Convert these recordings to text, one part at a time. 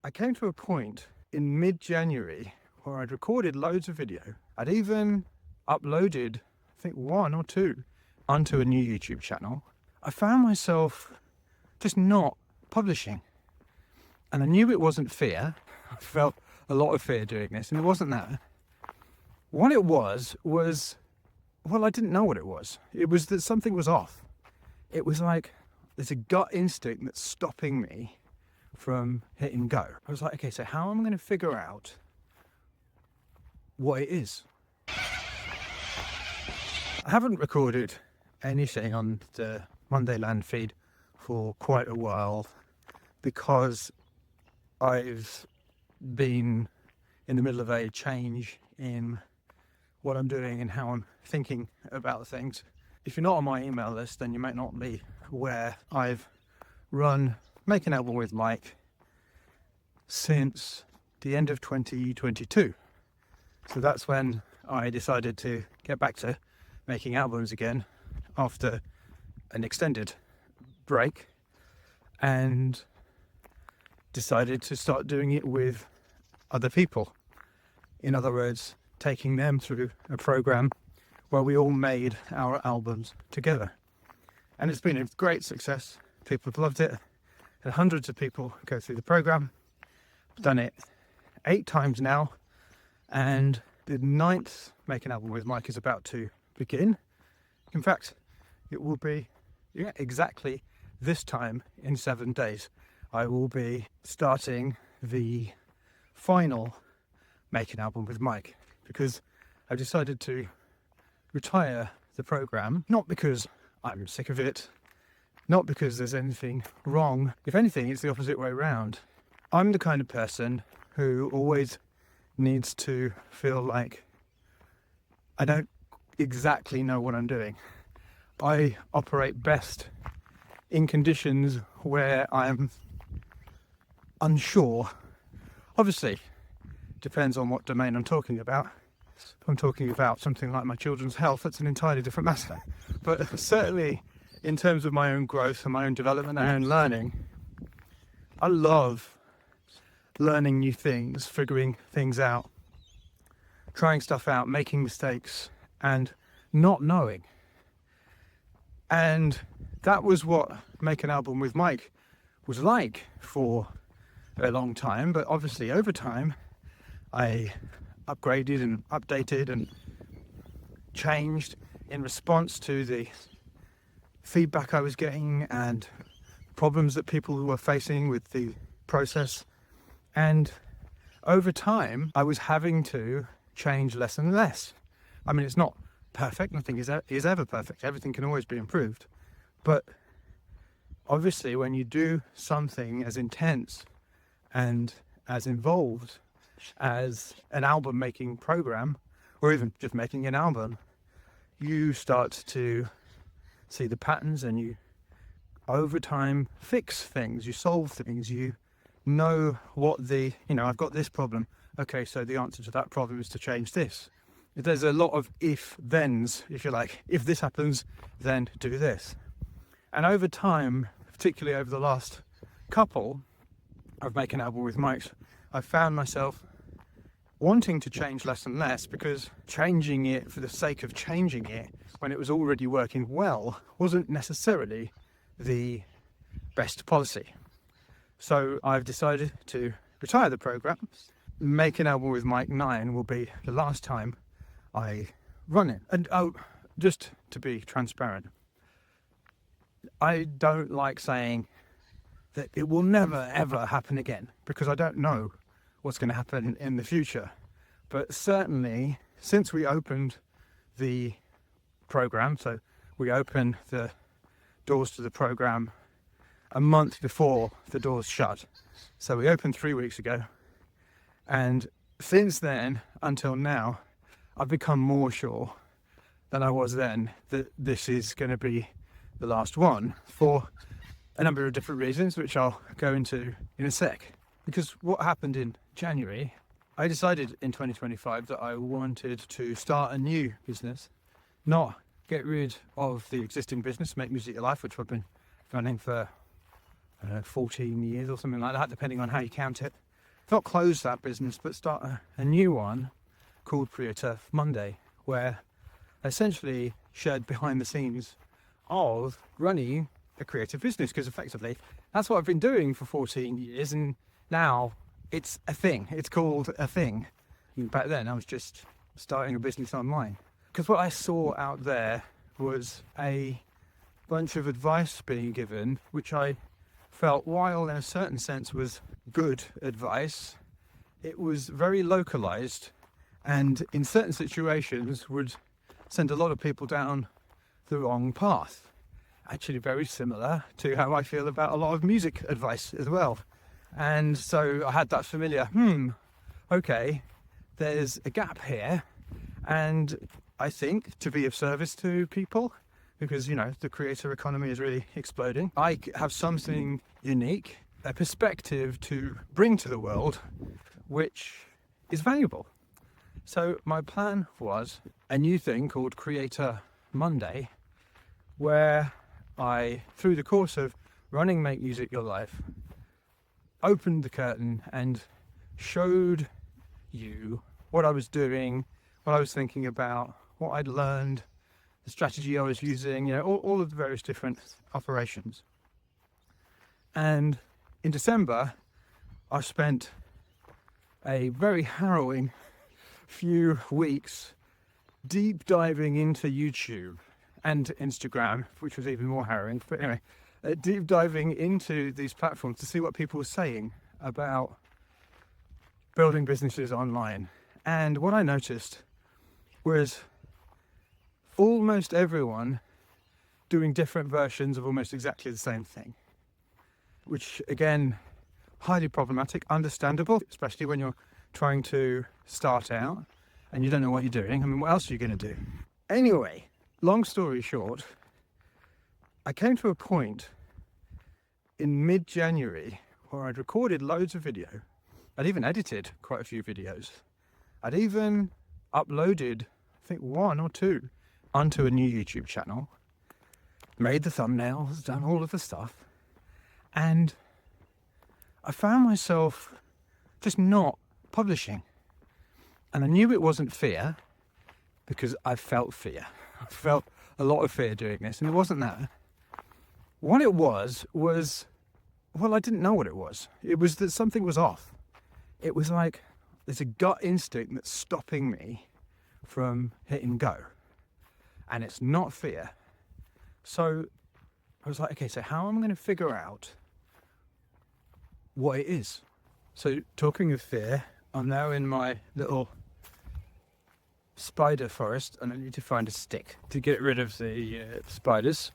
I came to a point in mid-January where I'd recorded loads of video. I'd even uploaded, I think, 1 or 2 onto a new YouTube channel. I found myself just not publishing. And I knew it wasn't fear. I felt a lot of fear doing this, and it wasn't that. What it was, well, I didn't know what it was. It was that something was off. It was like there's a gut instinct that's stopping me from hitting go. I was like, okay, so how am I going to figure out what it is? I haven't recorded anything on the Mondayland feed for quite a while because I've been in the middle of a change in what I'm doing and how I'm thinking about things. If you're not on my email list, then you might not be aware I've run Make an Album with Mike since the end of 2022. So that's when I decided to get back to making albums again after an extended break, and decided to start doing it with other people. In other words, taking them through a program where we all made our albums together. And it's been a great success. People have loved it. And hundreds of people go through the program. I've done it 8 times now. And the 9th Make an Album with Mike is about to begin. In fact, it will be exactly this time in 7 days. I will be starting the final Make an Album with Mike, because I've decided to retire the program, not because I'm sick of it, not because there's anything wrong. If anything, it's the opposite way around. I'm the kind of person who always needs to feel like I don't exactly know what I'm doing. I operate best in conditions where I'm unsure. Obviously, depends on what domain I'm talking about. If I'm talking about something like my children's health, that's an entirely different matter. But certainly in terms of my own growth and my own development and my own learning, I love learning new things, figuring things out, trying stuff out, making mistakes, and not knowing. And that was what Make an Album with Mike was like for a long time. But obviously over time, I upgraded and updated and changed in response to the feedback I was getting and problems that people were facing with the process. And over time, I was having to change less and less. I mean, it's not perfect. Nothing is ever perfect. Everything can always be improved. But obviously, when you do something as intense and as involved as an album making program, or even just making an album, you start to see the patterns, and you over time fix things, you solve things, you know what I've got this problem, okay, so the answer to that problem is to change this. There's a lot of if-thens, if you like. If this happens, then do this. And over time, particularly over the last couple of Make an Album with Mike's, I found myself wanting to change less and less, because changing it for the sake of changing it when it was already working well wasn't necessarily the best policy. So I've decided to retire the program. Make an Album with Mike 9 will be the last time I run it. And just to be transparent, I don't like saying that it will never ever happen again, because I don't know what's going to happen in the future. But certainly, since we opened the program, so we opened the doors to the program a month before the doors shut. So we opened 3 weeks ago, and since then until now, I've become more sure than I was then that this is going to be the last one, for a number of different reasons, which I'll go into in a sec. Because what happened in January, I decided in 2025 that I wanted to start a new business, not get rid of the existing business, Make Music Your Life, which I've been running for 14 years or something like that, depending on how you count it. not close that business, but start a new one called Creator Monday, where I essentially shared behind the scenes of running a creative business, because effectively that's what I've been doing for 14 years, and now it's a thing. It's called a thing. And back then I was just starting a business online, because what I saw out there was a bunch of advice being given, which I felt, while in a certain sense was good advice, it was very localized, and in certain situations would send a lot of people down the wrong path. Actually very similar to how I feel about a lot of music advice as well. And so I had that familiar, okay, there's a gap here, and I think to be of service to people, because, you know, the creator economy is really exploding, I have something unique, a perspective to bring to the world, which is valuable. So my plan was a new thing called Creator Monday, where I, through the course of running Make Music Your Life, opened the curtain and showed you what I was doing, what I was thinking about, what I'd learned, the strategy I was using, you know, all of the various different operations. And in December, I spent a very harrowing few weeks deep diving into YouTube and Instagram, which was even more harrowing. But anyway, deep diving into these platforms to see what people were saying about building businesses online. And what I noticed was almost everyone doing different versions of almost exactly the same thing, which again, highly problematic, understandable, especially when you're trying to start out and you don't know what you're doing. I mean, what else are you going to do? Anyway, long story short, I came to a point in mid-January where I'd recorded loads of video. I'd even edited quite a few videos. I'd even uploaded, I think, 1 or 2 onto a new YouTube channel, made the thumbnails, done all of the stuff, and I found myself just not publishing. And I knew it wasn't fear, because I felt fear. I felt a lot of fear doing this, and it wasn't that. What it was, well, I didn't know what it was. It was that something was off. It was like there's a gut instinct that's stopping me from hitting go. And it's not fear. So I was like, okay, so how am I going to figure out what it is? So talking of fear, I'm now in my little spider forest, and I need to find a stick to get rid of the spiders,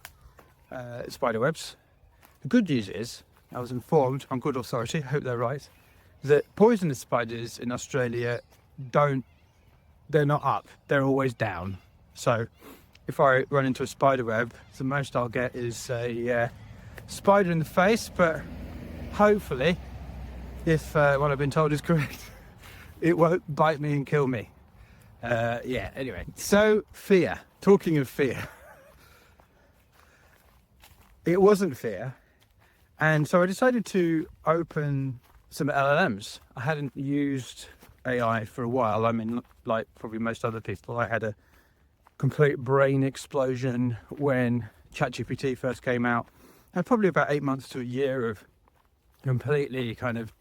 spider webs. The good news is, I was informed on good authority, I hope they're right, that poisonous spiders in Australia they're not up, they're always down. So if I run into a spider web, the most I'll get is a spider in the face, but hopefully, if what I've been told is correct, it won't bite me and kill me. Anyway, so fear. Talking of fear. It wasn't fear. And so I decided to open some LLMs. I hadn't used AI for a while. I mean, like probably most other people, I had a complete brain explosion when ChatGPT first came out. I had probably about 8 months to a year of completely kind of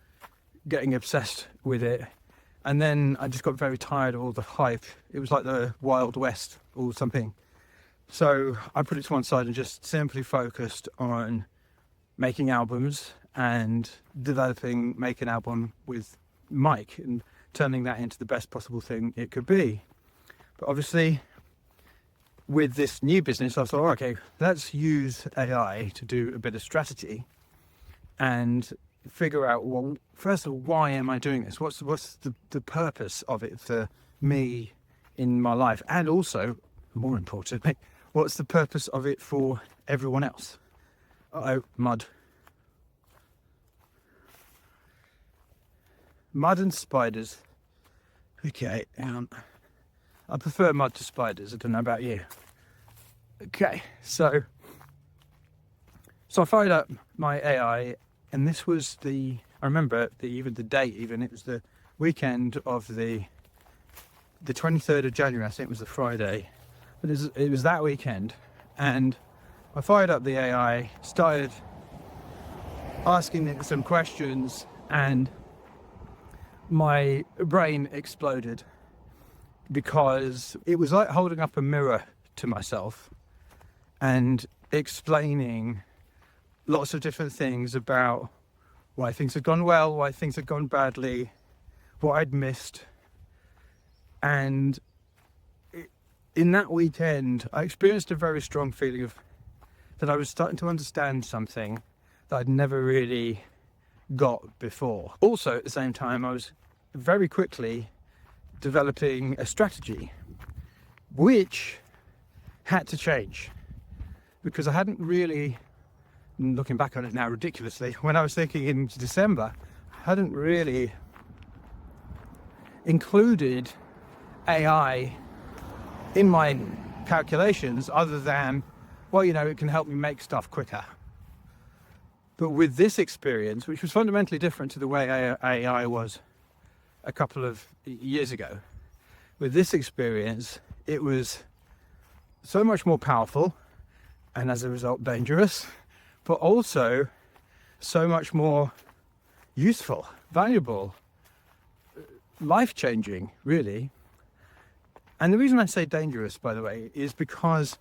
getting obsessed with it. And then I just got very tired of all the hype. It was like the Wild West or something. So I put it to one side and just simply focused on making albums and developing Make an Album with Mike and turning that into the best possible thing it could be. But obviously, with this new business, I thought, okay, let's use AI to do a bit of strategy and figure out, well, first of all, why am I doing this? What's the purpose of it for me in my life? And also, more importantly, what's the purpose of it for everyone else? Uh-oh, mud. Mud and spiders. Okay, I prefer mud to spiders. I don't know about you. Okay, so I fired up my AI, and this was I remember even the date, it was the weekend of the 23rd of January, I think it was the Friday. But it was that weekend, and I fired up the AI, started asking it some questions, and my brain exploded because it was like holding up a mirror to myself and explaining lots of different things about why things had gone well, why things had gone badly, what I'd missed. And in that weekend, I experienced a very strong feeling of that I was starting to understand something that I'd never really got before. Also, at the same time, I was very quickly developing a strategy which had to change, because I hadn't really, looking back on it now ridiculously, when I was thinking in December, I hadn't really included AI in my calculations other than, well, it can help me make stuff quicker. But with this experience, which was fundamentally different to the way AI was a couple of years ago, with this experience, it was so much more powerful and as a result dangerous, but also so much more useful, valuable, life-changing, really. And the reason I say dangerous, by the way, is because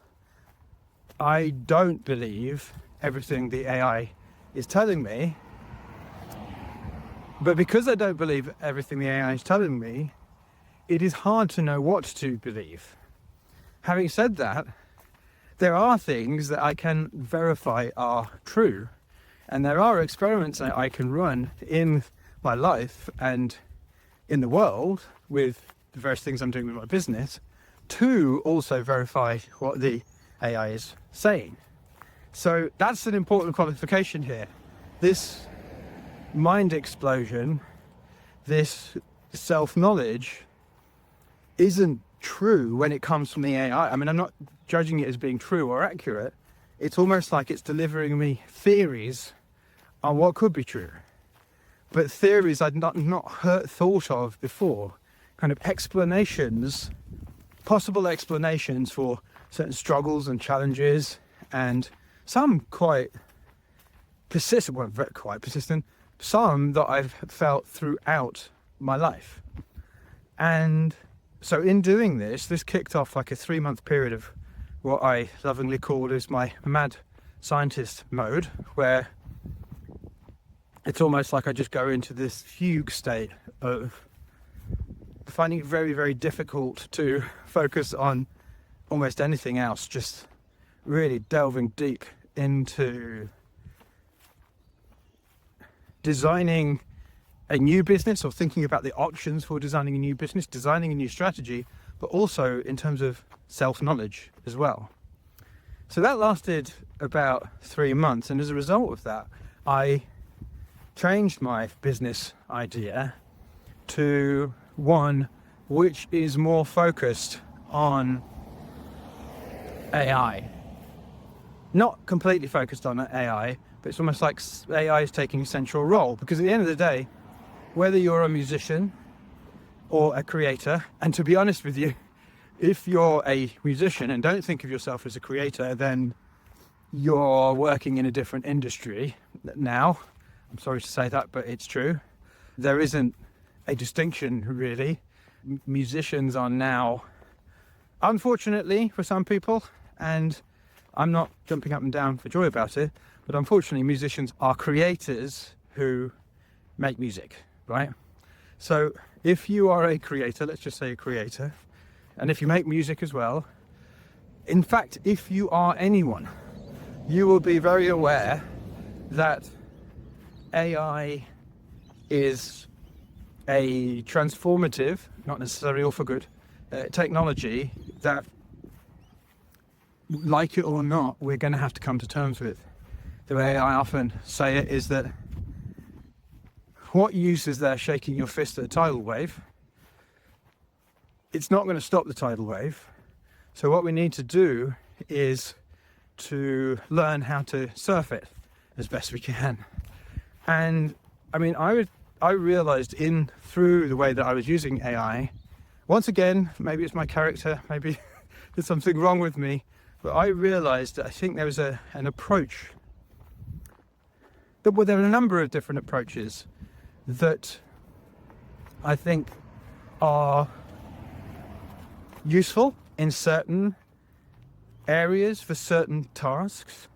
I don't believe everything the AI is telling me. But because I don't believe everything the AI is telling me, it is hard to know what to believe. Having said that, there are things that I can verify are true. And there are experiments that I can run in my life and in the world with the various things I'm doing with my business to also verify what the AI is saying. So that's an important qualification here. This mind explosion, this self-knowledge isn't true when it comes from the AI. I mean, I'm not judging it as being true or accurate. It's almost like it's delivering me theories on what could be true. But theories I'd not thought of before. Kind of explanations, possible explanations for certain struggles and challenges, and some quite persistent, some that I've felt throughout my life. And so in doing this kicked off like a 3-month period of what I lovingly call is my mad scientist mode, where it's almost like I just go into this fugue state of finding it very, very difficult to focus on almost anything else, just really delving deep into designing a new business, or thinking about the options for designing a new business, designing a new strategy, but also in terms of self-knowledge as well. So that lasted about 3 months, and as a result of that, I changed my business idea to one which is more focused on AI. Not completely focused on AI, but it's almost like AI is taking a central role, because at the end of the day, whether you're a musician or a creator, and to be honest with you, if you're a musician and don't think of yourself as a creator, then you're working in a different industry now. I'm sorry to say that, but it's true. There isn't a distinction, really. Musicians are now, unfortunately for some people, and I'm not jumping up and down for joy about it, but unfortunately musicians are creators who make music, right? So if you are a creator, let's just say a creator, and if you make music as well, in fact, if you are anyone, you will be very aware that AI is a transformative, not necessarily all for good, technology that, like it or not, we're going to have to come to terms with. The way I often say it is that what use is there shaking your fist at a tidal wave? It's not going to stop the tidal wave. So what we need to do is to learn how to surf it as best we can. And I mean, I realized through the way that I was using AI, once again, maybe it's my character, maybe there's something wrong with me, but I realized that I think there was an approach. Well, there are a number of different approaches that I think are useful in certain areas for certain tasks,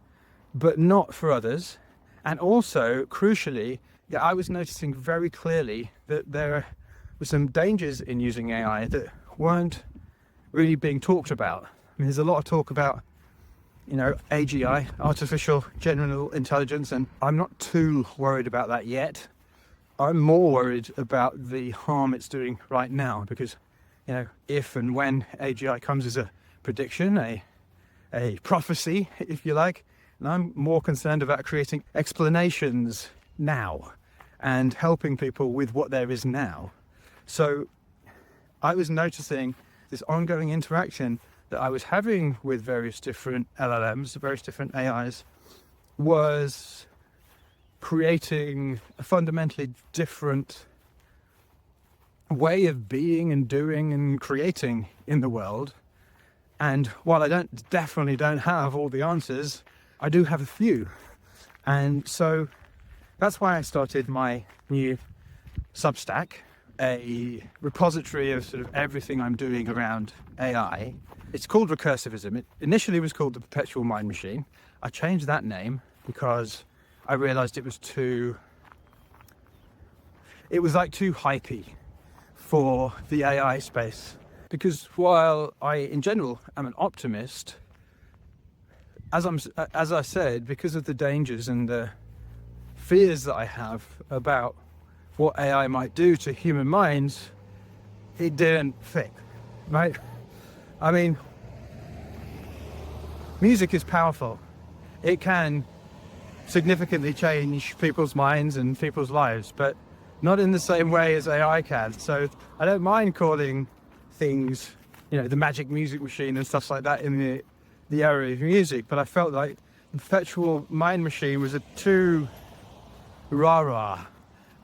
but not for others. And also, crucially, I was noticing very clearly that there were some dangers in using AI that weren't really being talked about. I mean, there's a lot of talk about, AGI, artificial general intelligence, and I'm not too worried about that yet. I'm more worried about the harm it's doing right now, because, if and when AGI comes as a prediction, a prophecy, if you like, and I'm more concerned about creating explanations now and helping people with what there is now. So I was noticing this ongoing interaction that I was having with various different LLMs, various different AIs, was creating a fundamentally different way of being and doing and creating in the world. And while I definitely don't have all the answers, I do have a few. And so that's why I started my new Substack, a repository of sort of everything I'm doing around AI. It's called Recursivism. It initially was called the Perpetual Mind Machine. I changed that name because I realized it was too hypey for the AI space. Because while I, in general, am an optimist, as I said, because of the dangers and the fears that I have about what AI might do to human minds, it didn't fit, right? I mean, music is powerful. It can significantly change people's minds and people's lives, but not in the same way as AI can. So I don't mind calling things, the magic music machine and stuff like that in the area of music, but I felt like the Perpetual Mind Machine was a too rah-rah,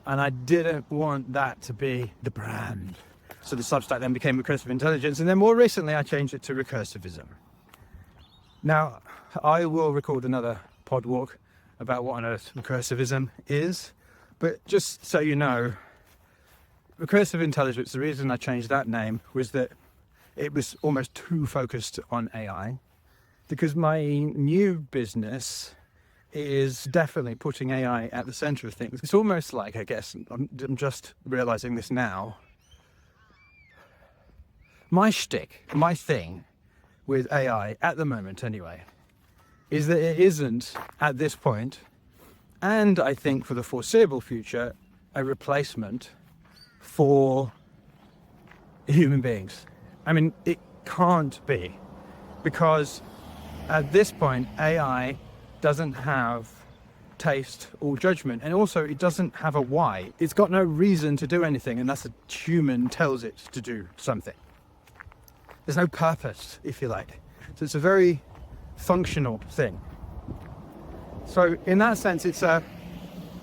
and I didn't want that to be the brand. So the Substack then became Recursive Intelligence, and then more recently I changed it to Recursivism. Now, I will record another pod walk about what on earth Recursivism is, but just so you know, Recursive Intelligence, the reason I changed that name was that it was almost too focused on AI, because my new business is definitely putting AI at the center of things. It's almost like, I guess, I'm just realizing this now, my shtick, my thing with AI at the moment anyway, is that it isn't at this point, and I think for the foreseeable future, a replacement for human beings. I mean, it can't be, because at this point, AI doesn't have taste or judgment, and also it doesn't have a why. It's got no reason to do anything unless a human tells it to do something. There's no purpose, if you like. So it's a very functional thing. So in that sense, it's an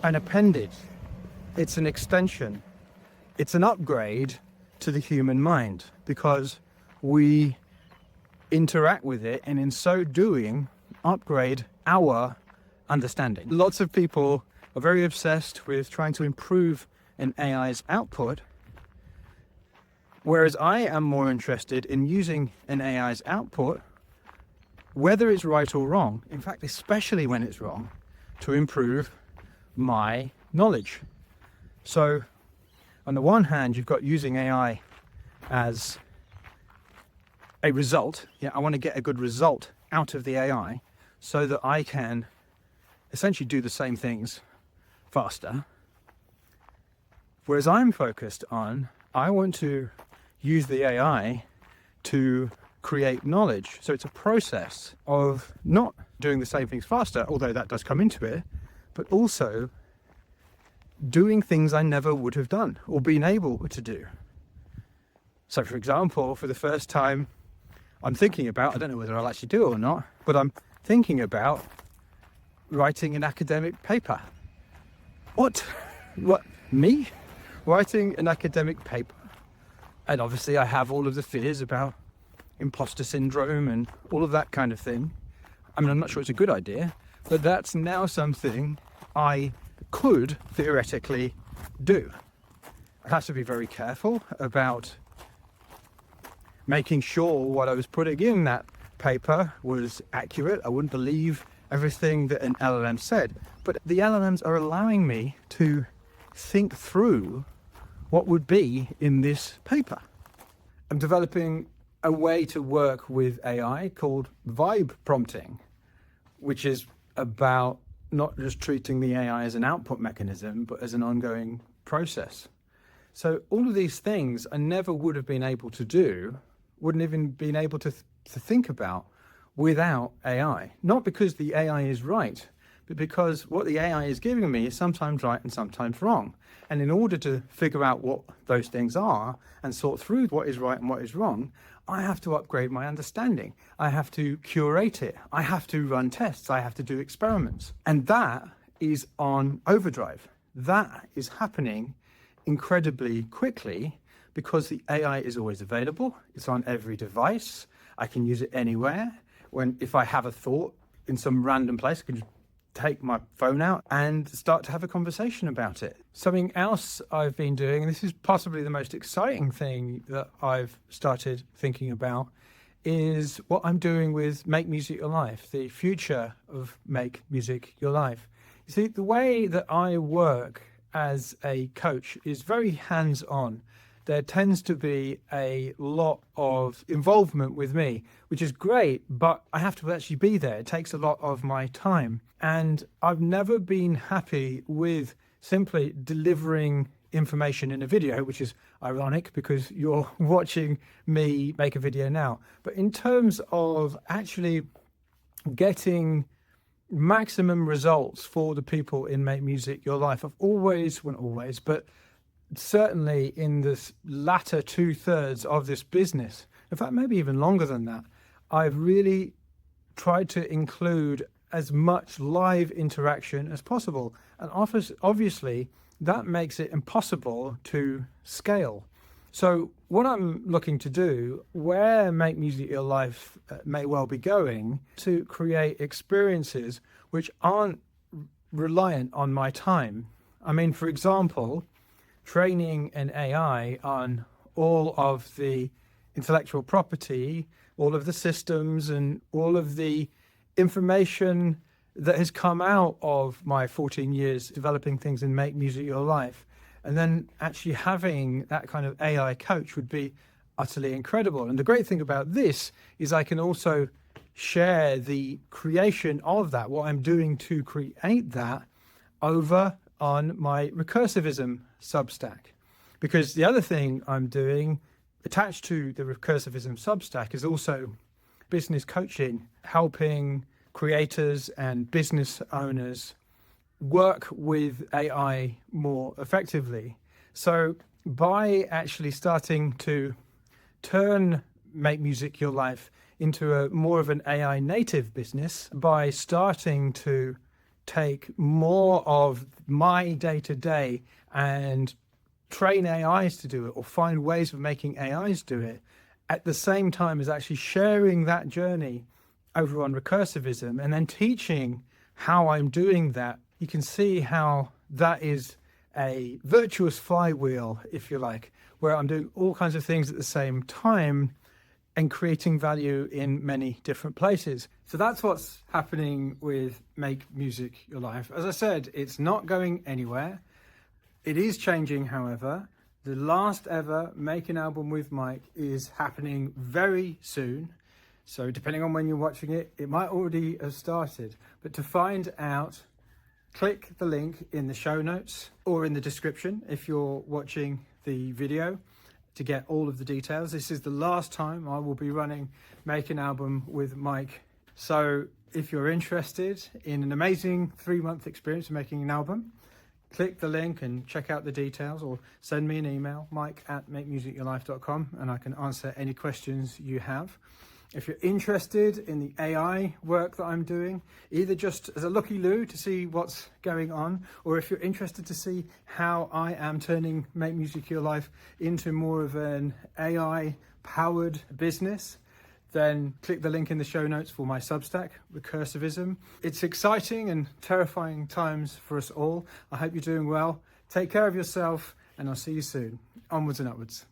appendage. It's an extension. It's an upgrade to the human mind, because we interact with it, and in so doing, upgrade our understanding. Lots of people are very obsessed with trying to improve an AI's output, whereas I am more interested in using an AI's output, whether it's right or wrong, in fact, especially when it's wrong, to improve my knowledge. So on the one hand, you've got using AI as a result. I want to get a good result out of the AI so that I can essentially do the same things faster. Whereas I'm focused on, I want to use the AI to create knowledge. So it's a process of not doing the same things faster, although that does come into it, but also doing things I never would have done or been able to do. So for example, for the first time, I'm thinking about, I don't know whether I'll actually do it or not, but I'm thinking about writing an academic paper. What? What, me? Writing an academic paper? And obviously I have all of the fears about imposter syndrome and all of that kind of thing. I mean, I'm not sure it's a good idea, but that's now something I could theoretically do. I have to be very careful about making sure what I was putting in that paper was accurate. I wouldn't believe everything that an LLM said, but the LLMs are allowing me to think through what would be in this paper. I'm developing a way to work with AI called vibe prompting, which is about not just treating the AI as an output mechanism, but as an ongoing process. So all of these things I never would have been able to do, wouldn't even been able to think about without AI. Not because the AI is right, but because what the AI is giving me is sometimes right and sometimes wrong. And in order to figure out what those things are and sort through what is right and what is wrong, I have to upgrade my understanding. I have to curate it. I have to run tests. I have to do experiments. And that is on overdrive. That is happening incredibly quickly because the AI is always available. It's on every device. I can use it anywhere. If I have a thought in some random place, I can just take my phone out and start to have a conversation about it. Something else I've been doing, and this is possibly the most exciting thing that I've started thinking about, is what I'm doing with Make Music Your Life, the future of Make Music Your Life. You see, the way that I work as a coach is very hands-on. There tends to be a lot of involvement with me, which is great, but I have to actually be there. It takes a lot of my time. And I've never been happy with simply delivering information in a video, which is ironic because you're watching me make a video now. But in terms of actually getting maximum results for the people in Make Music Your Life, but certainly in this latter 2/3 of this business, in fact, maybe even longer than that, I've really tried to include as much live interaction as possible. And obviously, that makes it impossible to scale. So what I'm looking to do, where Make Music Your Life may well be going, to create experiences which aren't reliant on my time. I mean, for example, training an AI on all of the intellectual property, all of the systems, and all of the information that has come out of my 14 years developing things in Make Music Your Life. And then actually having that kind of AI coach would be utterly incredible. And the great thing about this is I can also share the creation of that, what I'm doing to create that, over on my Recursivism Substack. Because the other thing I'm doing attached to the Recursivism Substack is also business coaching, helping creators and business owners work with AI more effectively. So by actually starting to turn Make Music Your Life into a more of an AI native business, by starting to take more of my day-to-day and train AIs to do it, or find ways of making AIs do it, at the same time as actually sharing that journey over on Recursivism and then teaching how I'm doing that, you can see how that is a virtuous flywheel, if you like, where I'm doing all kinds of things at the same time and creating value in many different places. So that's what's happening with Make Music Your Life. As I said, it's not going anywhere. It is changing, however. The last ever Make an Album with Mike is happening very soon. So depending on when you're watching it, it might already have started. But to find out, click the link in the show notes or in the description if you're watching the video to get all of the details. This is the last time I will be running Make an Album with Mike. So if you're interested in an amazing 3-month experience of making an album, click the link and check out the details, or send me an email, mike@makemusicyourlife.com, and I can answer any questions you have. If you're interested in the AI work that I'm doing, either just as a looky-loo to see what's going on, or if you're interested to see how I am turning Make Music Your Life into more of an AI-powered business, then click the link in the show notes for my Substack, Recursivism. It's exciting and terrifying times for us all. I hope you're doing well. Take care of yourself, and I'll see you soon. Onwards and upwards.